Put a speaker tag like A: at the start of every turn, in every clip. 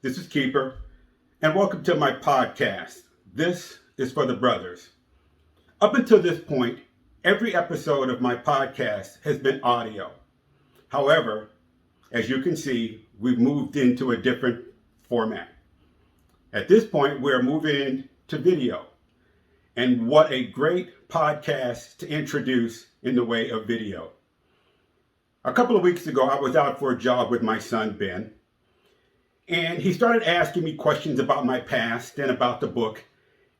A: This is Keeper, and welcome to my podcast. This is for the brothers. Up until this point, every episode of my podcast has been audio. However, as you can see, we've moved into a different format. At this point, we're moving to video. And what a great podcast to introduce in the way of video. A couple of weeks ago, I was out for a jog with my son, Ben. And he started asking me questions about my past and about the book.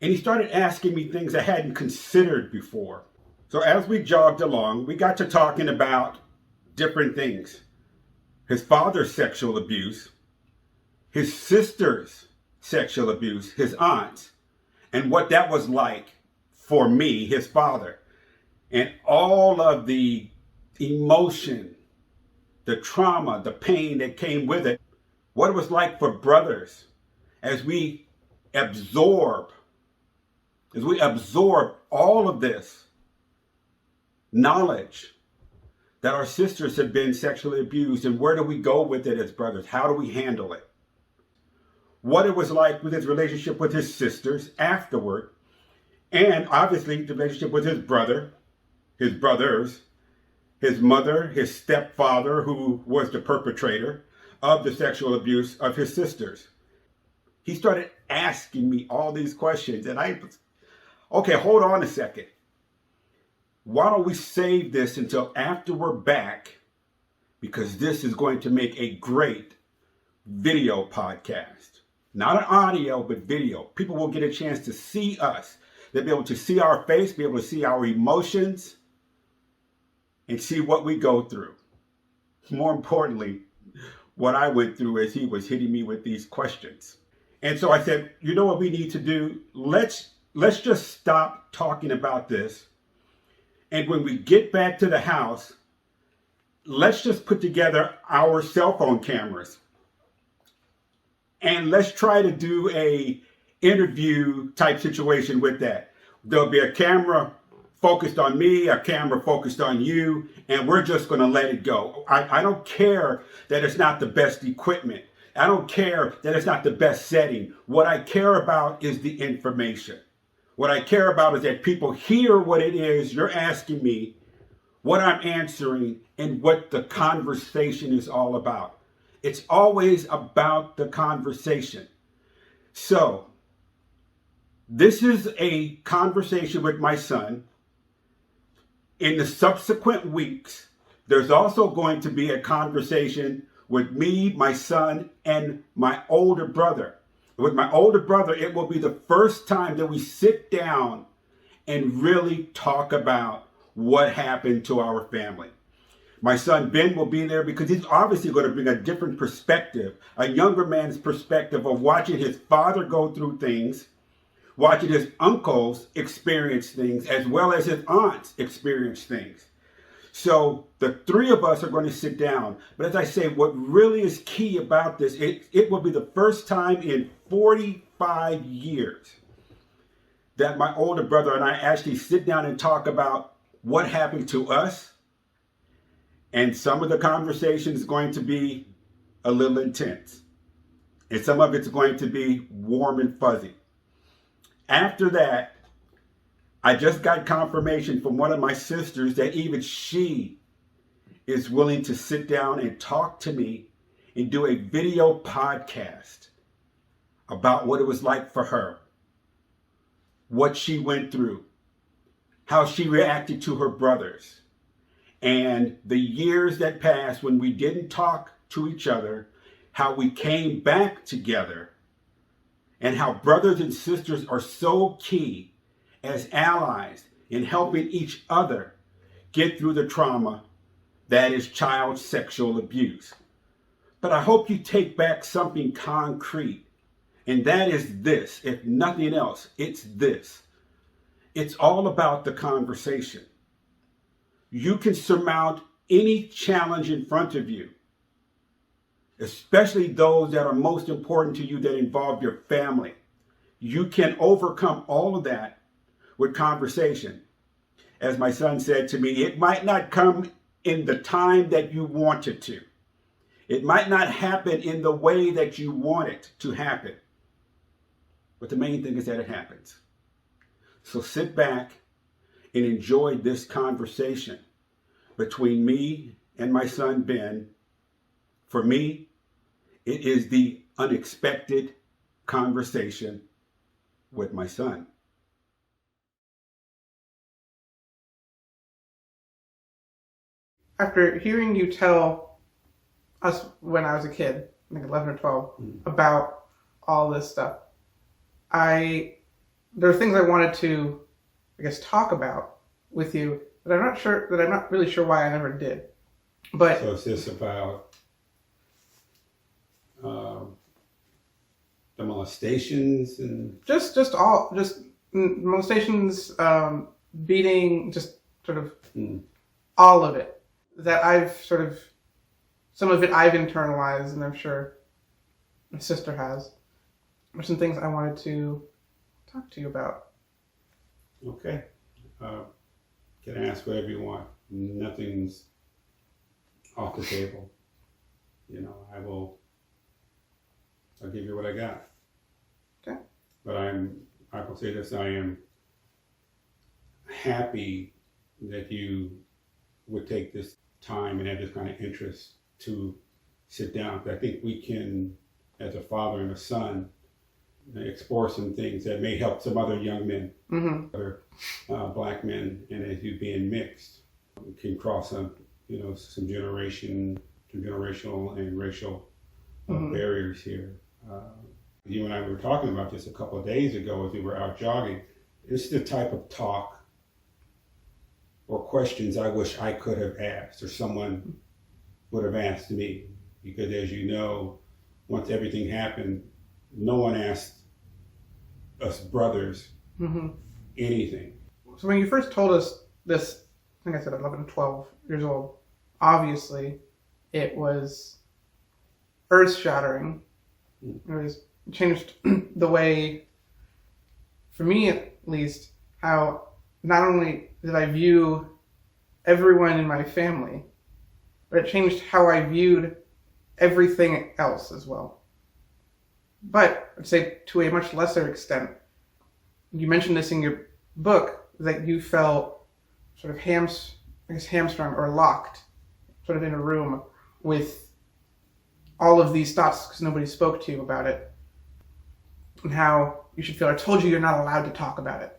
A: And he started asking me things I hadn't considered before. So as we jogged along, we got to talking about different things. His father's sexual abuse, his sister's sexual abuse, his aunt's, and what that was like for me, his father. And all of the emotion, the trauma, the pain that came with it. What it was like for brothers as we absorb all of this knowledge that our sisters have been sexually abused, and where do we go with it as brothers? How do we handle it? What it was like with his relationship with his sisters afterward, and obviously the relationship with his brother, his brothers, his mother, his stepfather, who was the perpetrator of the sexual abuse of his sisters. He started asking me all these questions, and okay, hold on a second. Why don't we save this until after we're back? Because this is going to make a great video podcast. Not an audio, but video. People will get a chance to see us. They'll be able to see our face, be able to see our emotions, and see what we go through. More importantly, what I went through as he was hitting me with these questions. And so I said, you know what we need to do? Let's just stop talking about this. And when we get back to the house, let's just put together our cell phone cameras. And let's try to do a interview type situation with that. There'll be a camera focused on me, a camera focused on you, and we're just going to let it go. I don't care that it's not the best equipment. I don't care that it's not the best setting. What I care about is the information. What I care about is that people hear what it is you're asking me, what I'm answering, and what the conversation is all about. It's always about the conversation. So, this is a conversation with my son. In the subsequent weeks, there's also going to be a conversation with me, my son, and my older brother. With my older brother, it will be the first time that we sit down and really talk about what happened to our family. My son Ben will be there because he's obviously going to bring a different perspective, a younger man's perspective of watching his father go through things, watching his uncles experience things, as well as his aunts experience things. So the three of us are going to sit down. But as I say, what really is key about this, it will be the first time in 45 years that my older brother and I actually sit down and talk about what happened to us. And some of the conversation is going to be a little intense. And some of it's going to be warm and fuzzy. After that, I just got confirmation from one of my sisters that even she is willing to sit down and talk to me and do a video podcast about what it was like for her, what she went through, how she reacted to her brothers, and the years that passed when we didn't talk to each other, how we came back together, and how brothers and sisters are so key as allies in helping each other get through the trauma that is child sexual abuse. But I hope you take back something concrete, and that is this. If nothing else, it's this. It's all about the conversation. You can surmount any challenge in front of you, especially those that are most important to you that involve your family. You can overcome all of that with conversation. As my son said to me, it might not come in the time that you want it to. It might not happen in the way that you want it to happen, but the main thing is that it happens. So sit back and enjoy this conversation between me and my son, Ben. For me, it is the unexpected conversation with my son.
B: After hearing you tell us when I was a kid, I think 11 or 12, about all this stuff, there are things I wanted to, I guess, talk about with you that I'm not really sure why I never did. But
A: So is this about the molestations and
B: just molestations, beating, just sort of all of it that some of it I've internalized, and I'm sure my sister has. There's some things I wanted to talk to you about.
A: Okay. Can I ask whatever you want? Nothing's off the table. I'll give you what I got.
B: Okay.
A: But I will say this, I am happy that you would take this time and have this kind of interest to sit down. I think we can, as a father and a son, explore some things that may help some other young men, other black men, and as you being mixed, we can cross some generational and racial barriers here. You and I were talking about this a couple of days ago as we were out jogging. It's the type of talk or questions I wish I could have asked or someone would have asked me. Because as you know, once everything happened, no one asked us brothers anything.
B: So when you first told us this, I think I said 11, 12 years old, obviously it was earth-shattering. It changed the way, for me at least, how not only did I view everyone in my family, but it changed how I viewed everything else as well. But I'd say to a much lesser extent, you mentioned this in your book, that you felt sort of hamstrung or locked, sort of in a room with all of these thoughts because nobody spoke to you about it, and how you should feel, I told you you're not allowed to talk about it.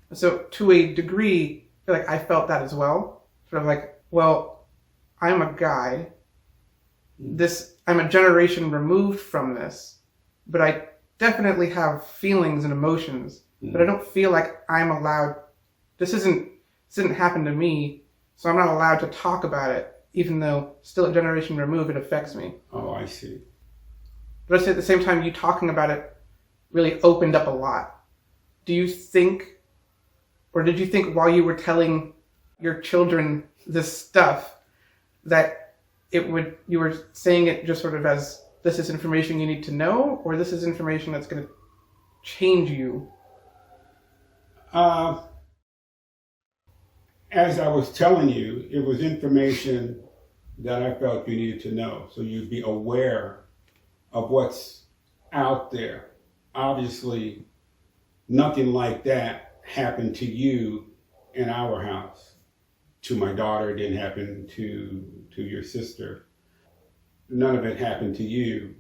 B: And so to a degree, I feel like I felt that as well. Sort of like, well, I'm a guy, I'm a generation removed from this, but I definitely have feelings and emotions, but I don't feel like I'm allowed, this didn't happen to me, so I'm not allowed to talk about it, even though still a generation removed, it affects me.
A: Oh, I see.
B: But I say at the same time, you talking about it really opened up a lot. Do you think, or did you think while you were telling your children this stuff, that you were saying it just sort of as, this is information you need to know, or this is information that's going to change you?
A: As I was telling you, it was information that I felt you needed to know, so you'd be aware of what's out there. Obviously, nothing like that happened to you in our house. To my daughter, it didn't happen to your sister. None of it happened to you.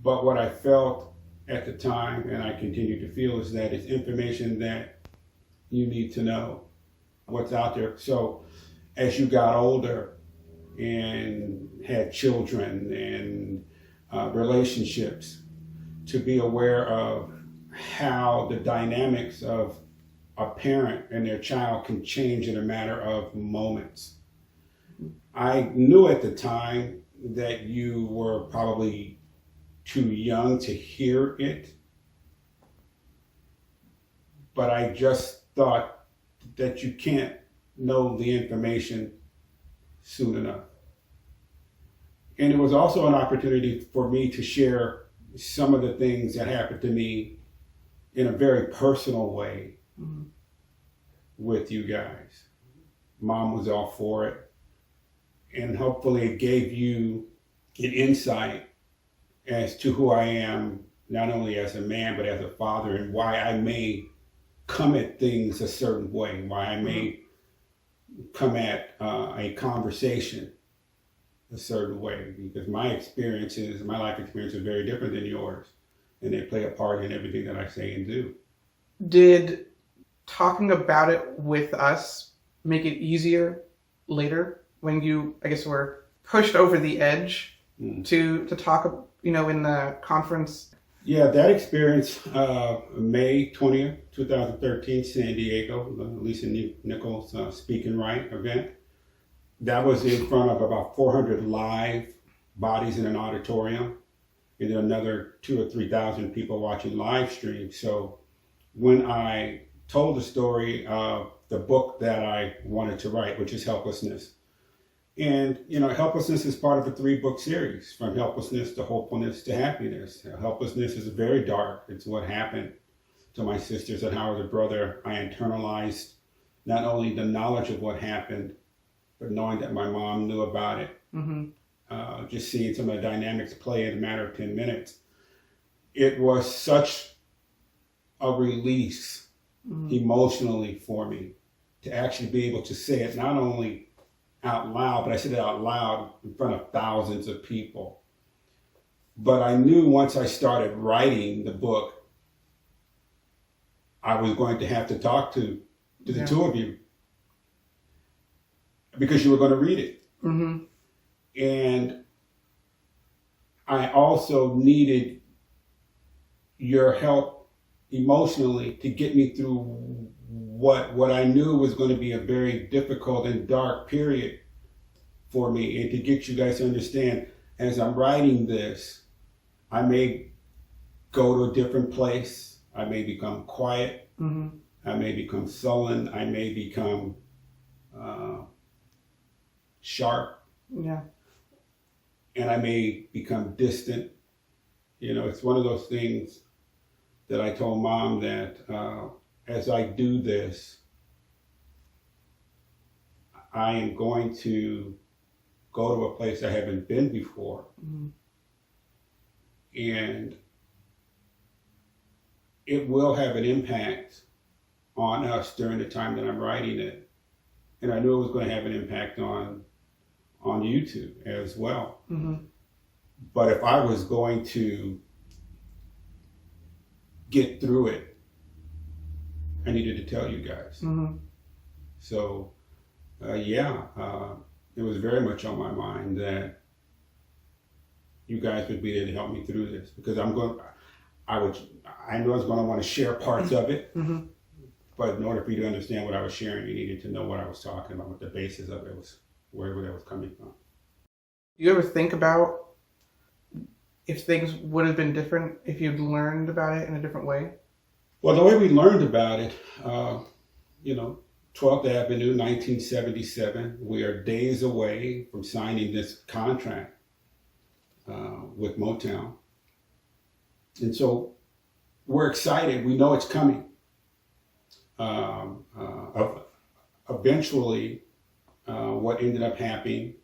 A: But what I felt at the time, and I continue to feel, is that it's information that you need to know what's out there. So as you got older and had children and relationships, to be aware of how the dynamics of a parent and their child can change in a matter of moments. I knew at the time that you were probably too young to hear it, but I just thought that you can't know the information soon enough. And it was also an opportunity for me to share some of the things that happened to me in a very personal way with you guys. Mom was all for it. And hopefully it gave you get insight as to who I am, not only as a man, but as a father, and why I may come at things a certain way, why I may come at a conversation a certain way, because my life experience is very different than yours, and they play a part in everything that I say and do.
B: Did talking about it with us make it easier later when you, I guess, were pushed over the edge to talk, in the conference?
A: Yeah, that experience, May 20th, 2013, San Diego, the Lisa Nichols Speak and Write event. That was in front of about 400 live bodies in an auditorium, and then another 2,000 or 3,000 people watching live stream. So when I told the story of the book that I wanted to write, which is Helplessness, and helplessness is part of a 3-book series, from helplessness to hopefulness to happiness. Helplessness is very dark. It's what happened to my sisters and how, as a brother, I internalized not only the knowledge of what happened, but knowing that my mom knew about it. Just seeing some of the dynamics play in a matter of 10 minutes. It was such a release emotionally for me to actually be able to say it, not only out loud, but I said it out loud in front of thousands of people. But I knew once I started writing the book, I was going to have to talk to the two of you, because you were going to read it. And I also needed your help emotionally to get me through what I knew was going to be a very difficult and dark period for me, and to get you guys to understand, as I'm writing this, I may go to a different place. I may become quiet. I may become sullen. I may become sharp.
B: Yeah.
A: And I may become distant. It's one of those things that I told Mom that as I do this, I am going to go to a place I haven't been before. And it will have an impact on us during the time that I'm writing it. And I knew it was going to have an impact on YouTube as well. But if I was going to get through it, I needed to tell you guys. So, it was very much on my mind that you guys would be there to help me through this, because I know I was going to want to share parts of it, but in order for you to understand what I was sharing, you needed to know what I was talking about, what the basis of it was, where that was coming from.
B: Do you ever think about if things would have been different if you'd learned about it in a different way?
A: Well, the way we learned about it, 12th Avenue, 1977. We are days away from signing this contract with Motown. And so we're excited. We know it's coming. Eventually, what ended up happening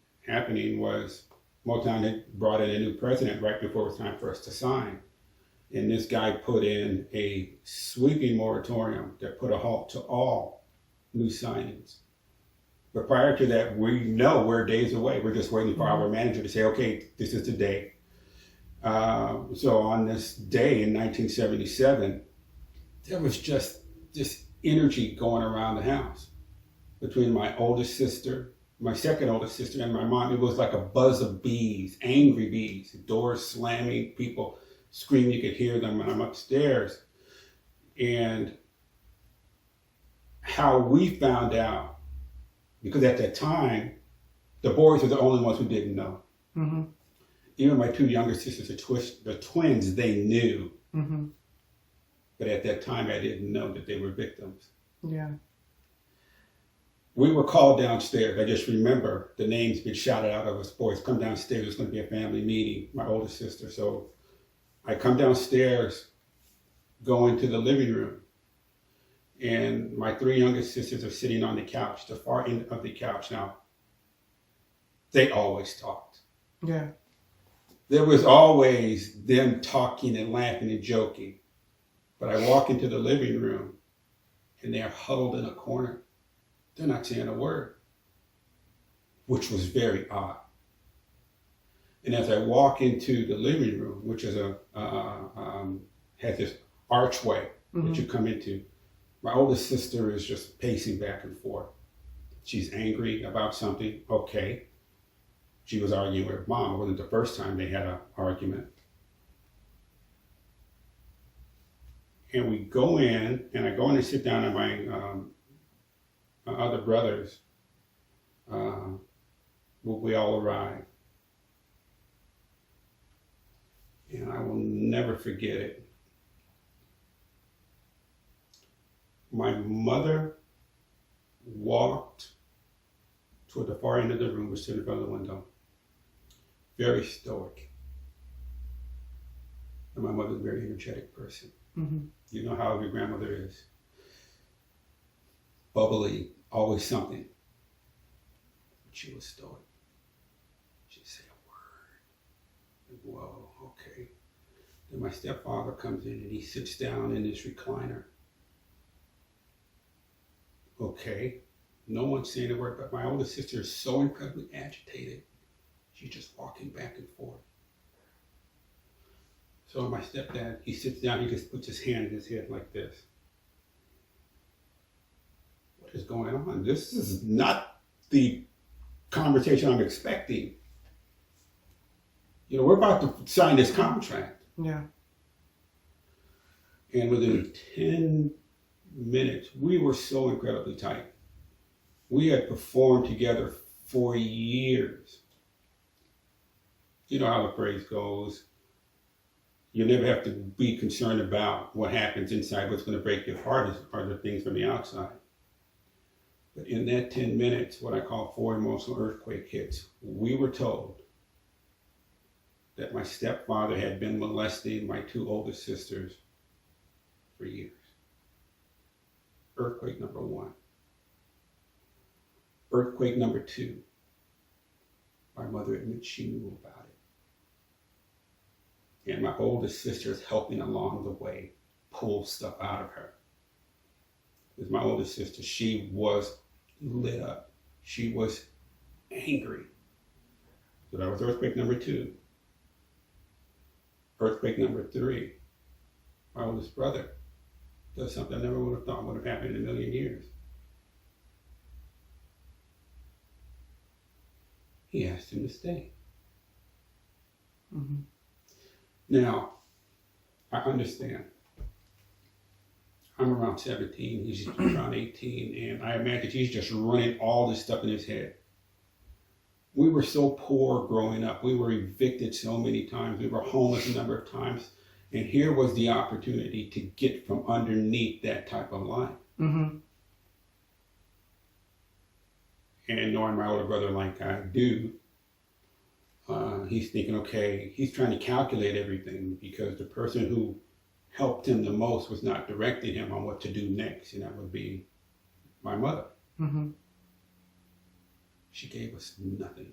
A: was Motown had brought in a new president right before it was time for us to sign. And this guy put in a sweeping moratorium that put a halt to all new signings. But prior to that, we know we're days away. We're just waiting for our manager to say, okay, this is the day. So on this day in 1977, there was just this energy going around the house between my oldest sister, my second oldest sister, and my mom. It was like a buzz of bees, angry bees, doors slamming, people screaming. You could hear them when I'm upstairs. And how we found out, because at that time, the boys were the only ones who didn't know. Even my two younger sisters, the twins, they knew. But at that time, I didn't know that they were victims.
B: Yeah.
A: We were called downstairs. I just remember the names being shouted out of us, boys, come downstairs. There's going to be a family meeting, my oldest sister. So I come downstairs, go into the living room, and my three youngest sisters are sitting on the couch, the far end of the couch. Now, they always talked.
B: Yeah.
A: there was always them talking and laughing and joking. But I walk into the living room and they're huddled in a corner. They're not saying a word, which was very odd. And as I walk into the living room, which is has this archway that you come into, my oldest sister is just pacing back and forth. She's angry about something. Okay. She was arguing with her mom. It wasn't the first time they had an argument. And we go in, and I go in and sit down at my other brothers. We all arrive. And I will never forget it. My mother walked toward the far end of the room, was sitting in front of the window. Very stoic. And my mother's a very energetic person.
B: Mm-hmm.
A: You know how your grandmother is. Bubbly, always something. But she was stoic. She'd say a word. And, whoa, okay. Then my stepfather comes in and he sits down in this recliner. Okay. No one's saying a word, but my oldest sister is so incredibly agitated. She's just walking back and forth. So my stepdad, he sits down, he just puts his hand in his head like this. What is going on? This is not the conversation I'm expecting. You know, we're about to sign this contract.
B: Yeah.
A: And within 10 minutes, we were so incredibly tight. We had performed together for years. You know how the phrase goes, you never have to be concerned about what happens inside. What's going to break your heart are the things from the outside. But in that 10 minutes, what I call 4 emotional earthquake hits, we were told that my stepfather had been molesting my 2 oldest sisters for years. Earthquake number 1. Earthquake number 2. My mother admits she knew about it. And my oldest sister is helping along the way, pull stuff out of her. Because my oldest sister, she was lit up. She was angry. So that was earthquake number 2. Earthquake number 3. My oldest brother does something I never would have thought would have happened in a million years. He asked him to stay.
B: Mm-hmm.
A: Now, I understand. I'm around 17, he's around 18, and I imagine he's just running all this stuff in his head. We were so poor growing up. We were evicted so many times. We were homeless a number of times. And here was the opportunity to get from underneath that type of life.
B: Mm-hmm.
A: And knowing my older brother like I do, he's thinking, okay, he's trying to calculate everything because the person who helped him the most was not directing him on what to do next, and that would be my mother.
B: Mm-hmm.
A: She gave us nothing.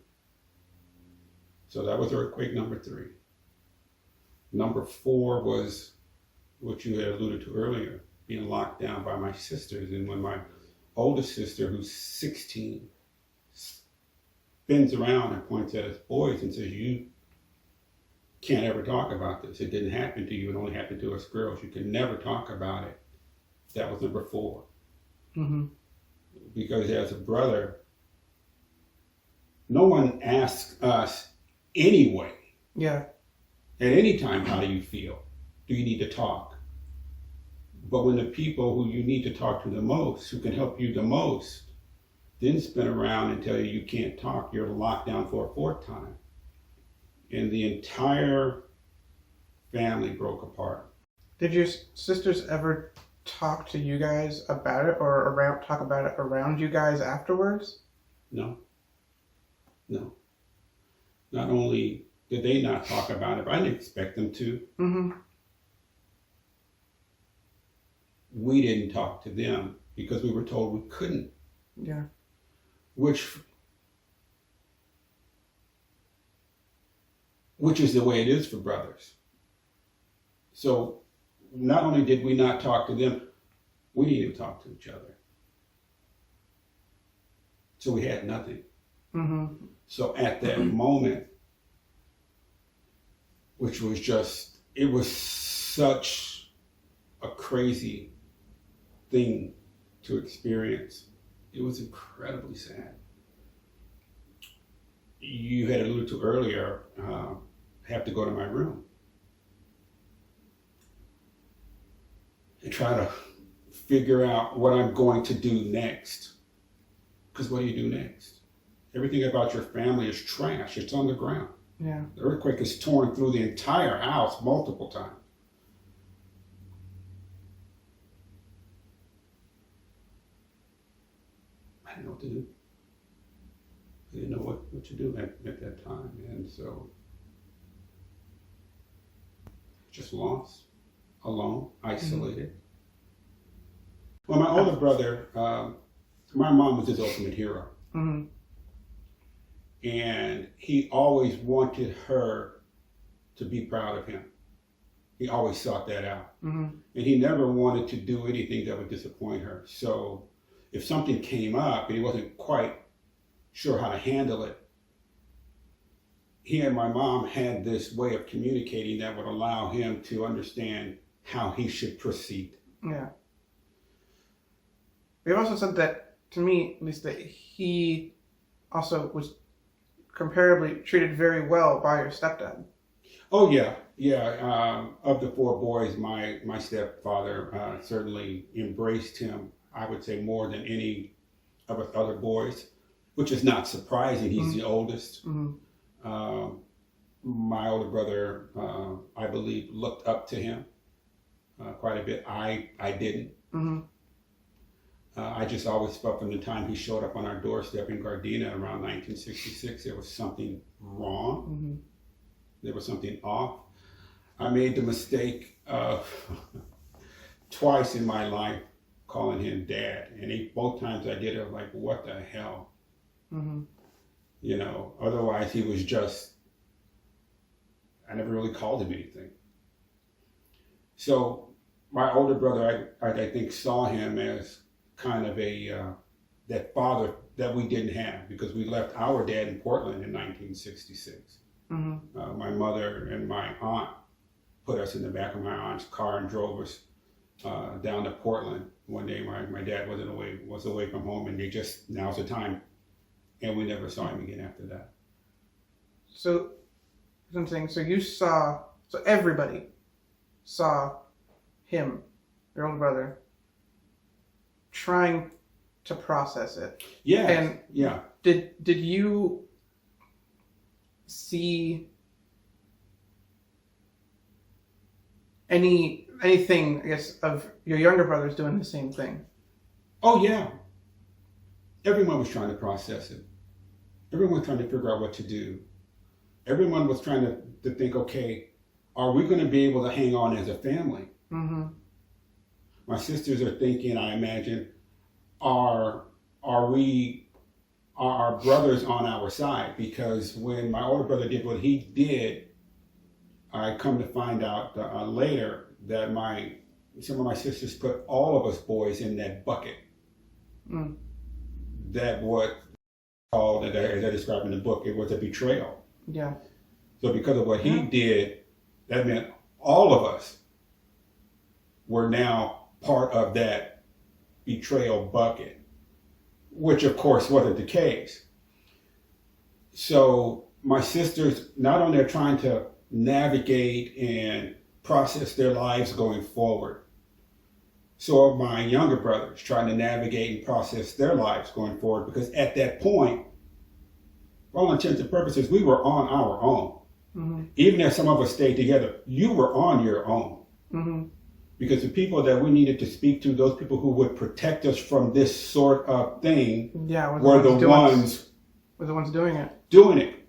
A: So that was earthquake number 3. Number 4 was what you had alluded to earlier, being locked down by my sisters. And when my oldest sister, who's 16, spins around and points at us boys and says, you can't ever talk about this. It didn't happen to you. It only happened to us girls. You can never talk about it. That was number 4.
B: Mm-hmm.
A: Because as a brother, no one asks us anyway.
B: Yeah.
A: At any time, how do you feel? Do you need to talk? But when the people who you need to talk to the most, who can help you the most, then spin around and tell you you can't talk, you're locked down for a 4th time. And the entire family broke apart.
B: Did your sisters ever talk to you guys about it or talk about it around you guys afterwards?
A: No. Not only did they not talk about it, but I didn't expect them to.
B: Mm-hmm.
A: We didn't talk to them because we were told we couldn't.
B: Yeah.
A: Which which is the way it is for brothers. So not only did we not talk to them, we didn't even talk to each other. So we had nothing.
B: Mm-hmm.
A: So at that moment, which was just, it was such a crazy thing to experience. It was incredibly sad. You had alluded to earlier, have to go to my room and try to figure out what I'm going to do next. Because what do you do next? Everything about your family is trash. It's on the ground.
B: Yeah.
A: The earthquake has torn through the entire house multiple times. I didn't know what to do. I didn't know what to do at that time. And so, just lost, alone, isolated. Mm-hmm. Well, my older brother, my mom was his ultimate hero.
B: Mm-hmm.
A: And he always wanted her to be proud of him. He always sought that out.
B: Mm-hmm.
A: And he never wanted to do anything that would disappoint her. So if something came up and he wasn't quite sure how to handle it, he and my mom had this way of communicating that would allow him to understand how he should proceed.
B: Yeah. They also said that, to me at least, that he also was comparably treated very well by your stepdad.
A: Oh yeah. Of the four boys, my stepfather certainly embraced him, I would say, more than any of us other boys, which is not surprising. He's the oldest.
B: Mm-hmm.
A: My older brother, I believe, looked up to him quite a bit. I didn't.
B: Mm-hmm.
A: I just always felt from the time he showed up on our doorstep in Gardena around 1966, there was something wrong.
B: Mm-hmm.
A: There was something off. I made the mistake of twice in my life calling him Dad. And both times I did it, I was like, what the hell?
B: Mm-hmm.
A: You know, otherwise he was just, I never really called him anything. So my older brother, I think, saw him as kind of that father that we didn't have, because we left our dad in Portland in 1966.
B: Mm-hmm.
A: My mother and my aunt put us in the back of my aunt's car and drove us down to Portland. One day my dad was away from home, and they just, now's the time. And we never saw him again after that.
B: So, I'm saying, so everybody saw him, your older brother, trying to process it.
A: Yeah.
B: And
A: yeah.
B: Did you see anything, I guess, of your younger brothers doing the same thing?
A: Oh yeah. Everyone was trying to process it. Everyone was trying to figure out what to do. Everyone was trying to think, okay, are we going to be able to hang on as a family?
B: Mm-hmm.
A: My sisters are thinking, I imagine, are our brothers on our side? Because when my older brother did what he did, I come to find out later that some of my sisters put all of us boys in that bucket.
B: Mm.
A: That what called, as I described in the book, it was a betrayal.
B: Yeah.
A: So because of what he did, that meant all of us were now part of that betrayal bucket, which of course wasn't the case. So my sisters, not only are trying to navigate and process their lives going forward, so are my younger brothers trying to navigate and process their lives going forward, because at that point, for all intents and purposes, we were on our own.
B: Mm-hmm.
A: Even if some of us stayed together, you were on your own.
B: Mm-hmm.
A: Because the people that we needed to speak to, those people who would protect us from this sort of thing, were the ones
B: doing it.
A: Doing it.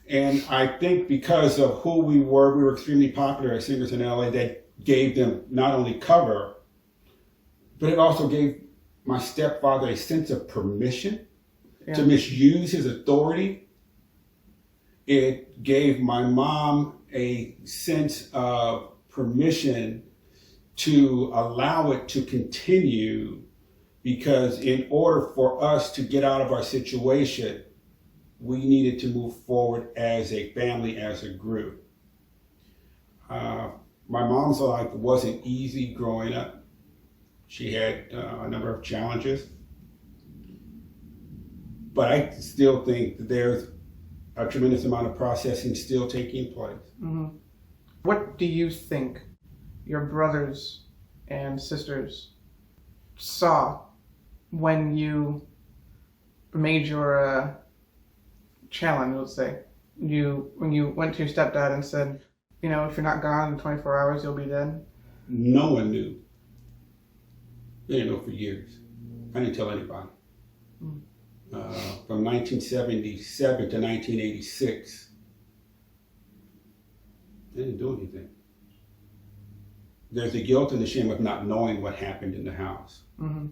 A: And I think because of who we were extremely popular as singers in LA, that gave them not only cover, but it also gave my stepfather a sense of permission to misuse his authority it gave my mom a sense of permission to allow it to continue, because in order for us to get out of our situation, we needed to move forward as a family, as a group. My mom's life wasn't easy growing up. She had a number of challenges, but I still think that there's a tremendous amount of processing still taking place.
B: Mm-hmm. What do you think your brothers and sisters saw when you made your challenge, let's say? When you went to your stepdad and said, if you're not gone in 24 hours, you'll be dead?
A: No one knew. They didn't know for years. I didn't tell anybody. Mm. From 1977 to 1986, they didn't do anything. There's the guilt and the shame of not knowing what happened in the house. Mm-hmm.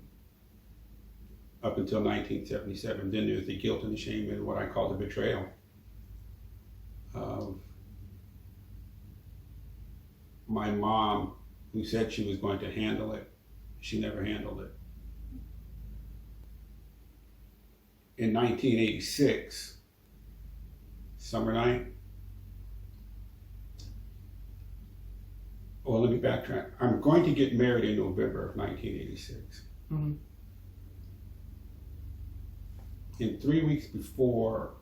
A: Up until 1977. Then there's the guilt and the shame and what I call the betrayal of my mom, who said she was going to handle it. She never handled it. In 1986, summer night. Well, let me backtrack. I'm going to get married in November of 1986. Mm-hmm. And 3 weeks before,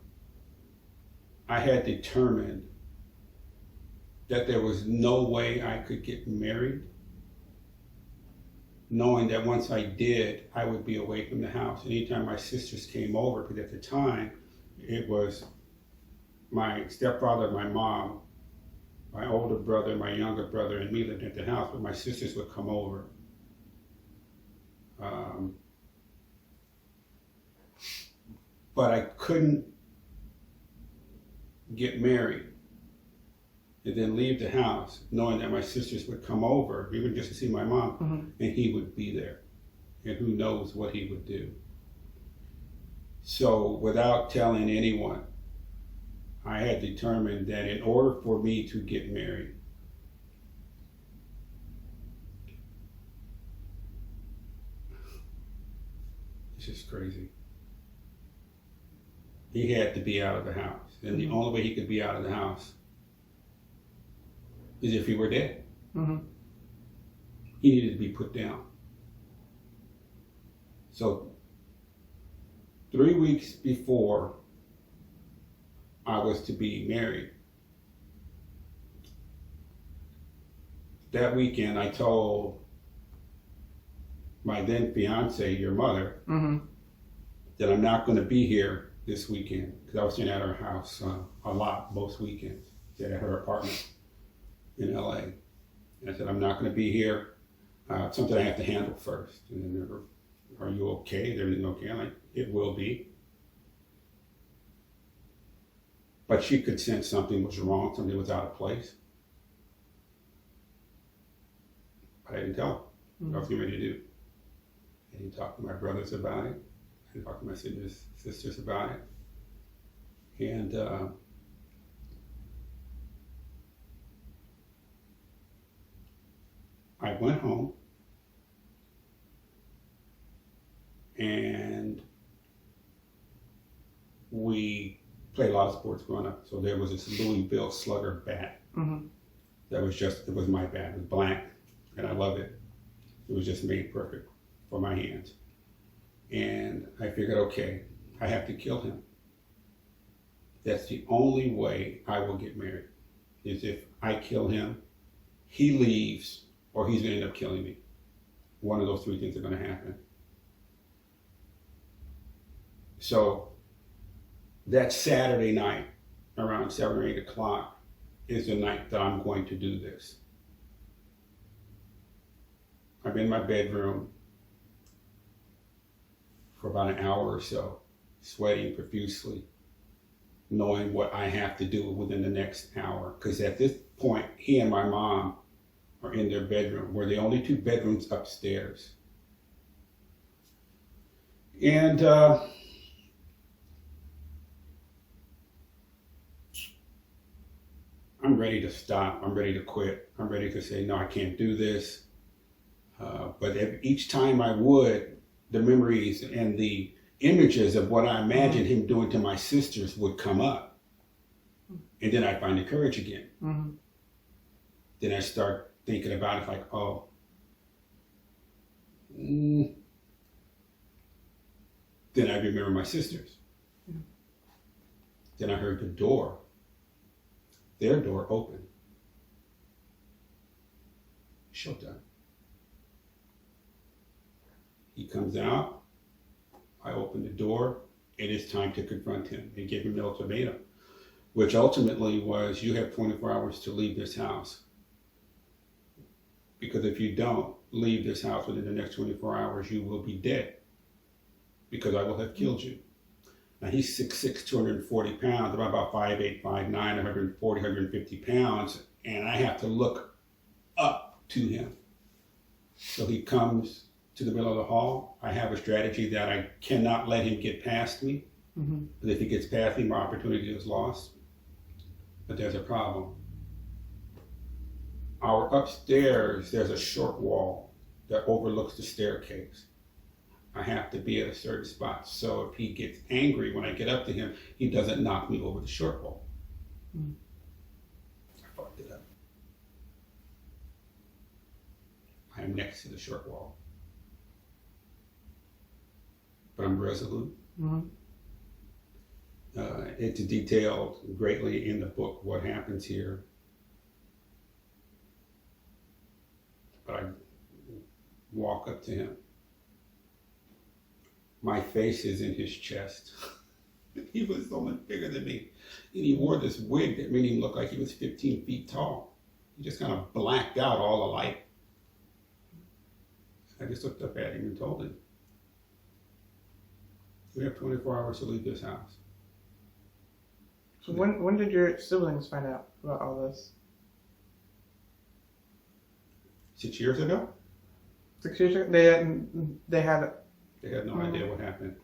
A: I had determined that there was no way I could get married, knowing that once I did, I would be away from the house. Anytime my sisters came over, because at the time, it was my stepfather, my mom, my older brother, my younger brother, and me lived at the house, but my sisters would come over. But I couldn't get married and then leave the house knowing that my sisters would come over, even just to see my mom, mm-hmm. and he would be there. And who knows what he would do. So without telling anyone, I had determined that in order for me to get married, it's just crazy. He had to be out of the house. And the only way he could be out of the house is if he were dead. Mm-hmm. He needed to be put down. So 3 weeks before I was to be married, that weekend I told my then fiance, your mother, mm-hmm. that I'm not going to be here this weekend, because I was staying at her house a lot, most weekends, at her apartment in LA. And I said, I'm not going to be here. It's something I have to handle first. And then they were, are you okay? Is everything okay? I'm like, it will be. But she could sense something was wrong, something was out of place. But I didn't tell her what I was getting ready to do. I didn't talk to my brothers about it. I didn't talk to my sisters about it. And I went home and we played a lot of sports growing up. So there was this Louisville Slugger bat. Mm-hmm. That was it was my bat. It was black and I love it. It was just made perfect for my hands. And I figured, okay, I have to kill him. That's the only way I will get married, is if I kill him, he leaves, or he's going to end up killing me. One of those three things are going to happen. So that Saturday night, around 7 or 8 o'clock, is the night that I'm going to do this. I'm in my bedroom for about an hour or so, sweating profusely, knowing what I have to do within the next hour. Because at this point, he and my mom are in their bedroom. We're the only two bedrooms upstairs. And ready to stop. I'm ready to quit. I'm ready to say, no, I can't do this. But each time I would, the memories and the images of what I imagined him doing to my sisters would come up. And then I find the courage again.
B: Mm-hmm.
A: Then I start thinking about it like, oh, then I remember my sisters.
B: Yeah.
A: Then I heard their door open. Showtime. He comes out, I open the door, it is time to confront him and give him the ultimatum, which ultimately was, you have 24 hours to leave this house. Because if you don't leave this house within the next 24 hours, you will be dead. Because I will have killed you. Now he's 6'6", 240 pounds. I'm about 5'8", 5'9", 140, 150 pounds. And I have to look up to him. So he comes to the middle of the hall. I have a strategy that I cannot let him get past me.
B: Mm-hmm.
A: Because if he gets past me, my opportunity is lost. But there's a problem. Our upstairs, there's a short wall that overlooks the staircase. I have to be at a certain spot. So if he gets angry when I get up to him, he doesn't knock me over the short wall.
B: Mm.
A: I fucked it up. I am next to the short wall. But I'm resolute.
B: Mm-hmm.
A: It's detailed greatly in the book what happens here. But I walk up to him. My face is in his chest. He was so much bigger than me. And he wore this wig that made him look like he was 15 feet tall. He just kind of blacked out all the light. I just looked up at him and told him, we have 24 hours to leave this house.
B: So when did your siblings find out about all this?
A: 6 years ago?
B: 6 years ago? They had
A: They had no idea what happened.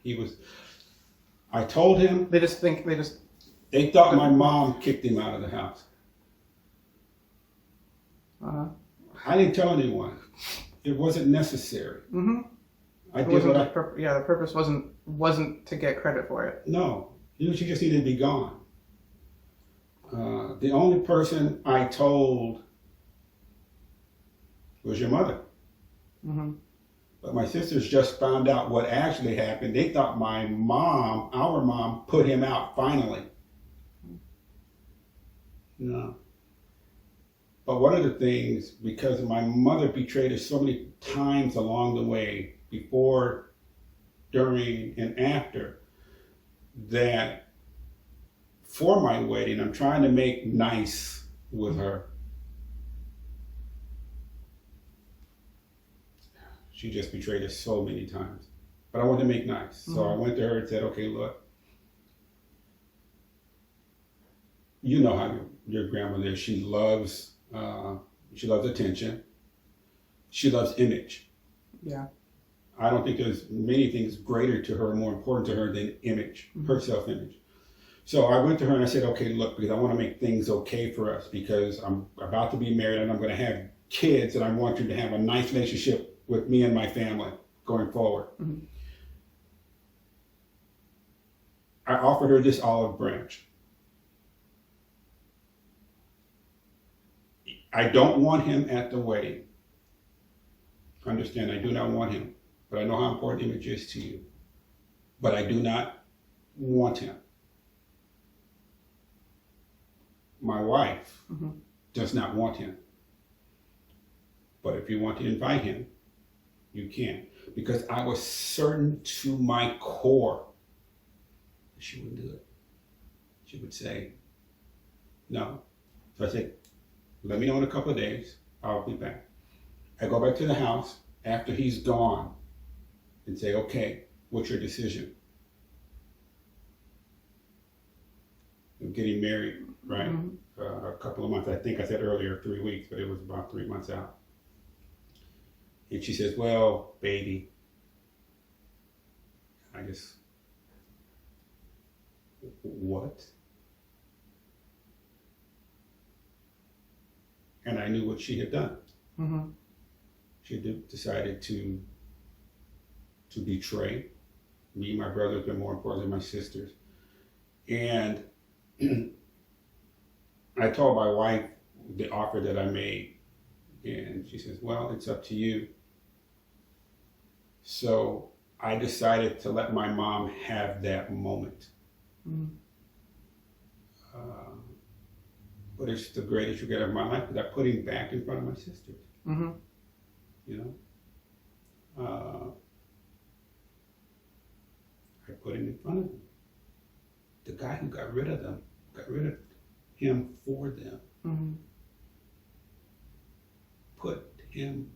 A: I told him,
B: They
A: thought my mom kicked him out of the house.
B: Uh-huh.
A: I didn't tell anyone. It wasn't necessary.
B: Mm-hmm.
A: I did what
B: the purpose wasn't to get credit for it.
A: No, she just needed to be gone. The only person I told was your mother.
B: Mm-hmm.
A: But my sisters just found out what actually happened. They thought our mom, put him out finally. No. But one of the things, because my mother betrayed us so many times along the way, before, during, and after, that for my wedding, I'm trying to make nice with her. She just betrayed us so many times. But I wanted to make nice. So I went to her and said, okay, look, you know how your grandmother is. She loves attention. She loves image.
B: Yeah.
A: I don't think there's many things greater to her, more important to her than image, her self-image. So I went to her and I said, okay, look, because I want to make things okay for us, because I'm about to be married and I'm going to have kids, and I want you to have a nice relationship with me and my family going forward.
B: Mm-hmm.
A: I offered her this olive branch. I don't want him at the wedding. Understand, I do not want him, but I know how important image is to you. But I do not want him. My wife does not want him. But if you want to invite him, you can. Because I was certain to my core that she wouldn't do it. She would say, no. So I said, let me know in a couple of days. I'll be back. I go back to the house after he's gone and say, okay, what's your decision? I'm getting married, right? A couple of months. I think I said earlier 3 weeks, but it was about 3 months out. And she says, well, baby, I just, what? and I knew what she had done.
B: Mm-hmm.
A: She had decided to betray me, my brothers, but more importantly, my sisters. And I told my wife the offer that I made, and she says, well, it's up to you. So I decided to let my mom have that moment.
B: Mm-hmm.
A: But it's the greatest regret of my life because I put him back in front of my sisters.
B: Mm-hmm.
A: You know, I put him in front of them. The guy who got rid of them, got rid of him for them,
B: Mm-hmm.
A: put him